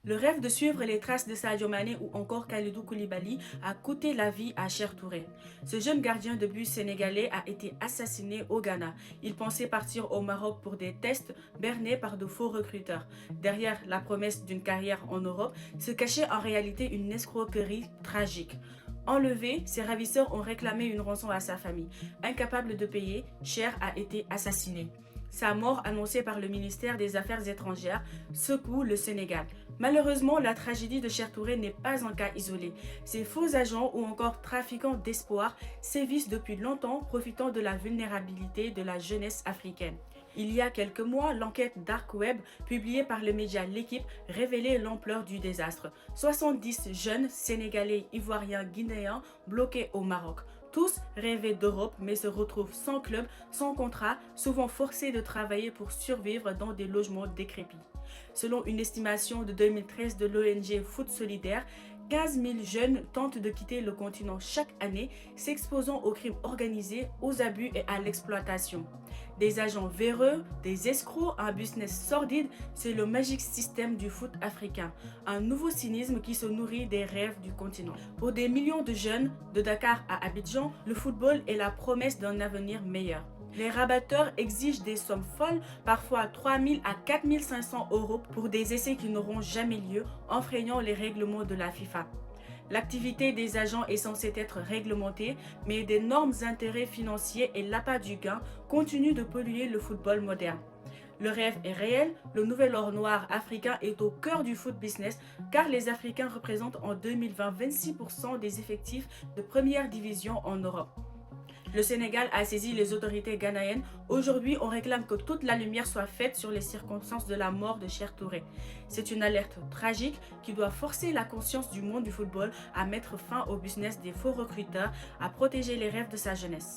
Le rêve de suivre les traces de Sadio Mané ou encore Kalidou Koulibaly a coûté la vie à Cher Touré. Ce jeune gardien de but sénégalais a été assassiné au Ghana. Il pensait partir au Maroc pour des tests bernés par de faux recruteurs. Derrière la promesse d'une carrière en Europe se cachait en réalité une escroquerie tragique. Enlevé, ses ravisseurs ont réclamé une rançon à sa famille. Incapable de payer, Cher a été assassiné. Sa mort, annoncée par le ministère des Affaires étrangères, secoue le Sénégal. Malheureusement, la tragédie de Cher Touré n'est pas un cas isolé. Ces faux agents ou encore trafiquants d'espoir sévissent depuis longtemps, profitant de la vulnérabilité de la jeunesse africaine. Il y a quelques mois, l'enquête Dark Web, publiée par le média L'Équipe, révélait l'ampleur du désastre. 70 jeunes Sénégalais, Ivoiriens, Guinéens bloqués au Maroc. Tous rêvaient d'Europe mais se retrouvent sans club, sans contrat, souvent forcés de travailler pour survivre dans des logements décrépits. Selon une estimation de 2013 de l'ONG Foot Solidaire, 15 000 jeunes tentent de quitter le continent chaque année, s'exposant aux crimes organisés, aux abus et à l'exploitation. Des agents véreux, des escrocs, un business sordide, c'est le magique système du foot africain. Un nouveau cynisme qui se nourrit des rêves du continent. Pour des millions de jeunes, de Dakar à Abidjan, le football est la promesse d'un avenir meilleur. Les rabatteurs exigent des sommes folles, parfois 3 000 à 4 500 euros pour des essais qui n'auront jamais lieu, enfreignant les règlements de la FIFA. L'activité des agents est censée être réglementée, mais d'énormes intérêts financiers et l'appât du gain continuent de polluer le football moderne. Le rêve est réel, le nouvel or noir africain est au cœur du foot business car les Africains représentent en 2020 26% des effectifs de première division en Europe. Le Sénégal a saisi les autorités ghanéennes. Aujourd'hui, on réclame que toute la lumière soit faite sur les circonstances de la mort de Cher Touré. C'est une alerte tragique qui doit forcer la conscience du monde du football à mettre fin au business des faux recruteurs, à protéger les rêves de sa jeunesse.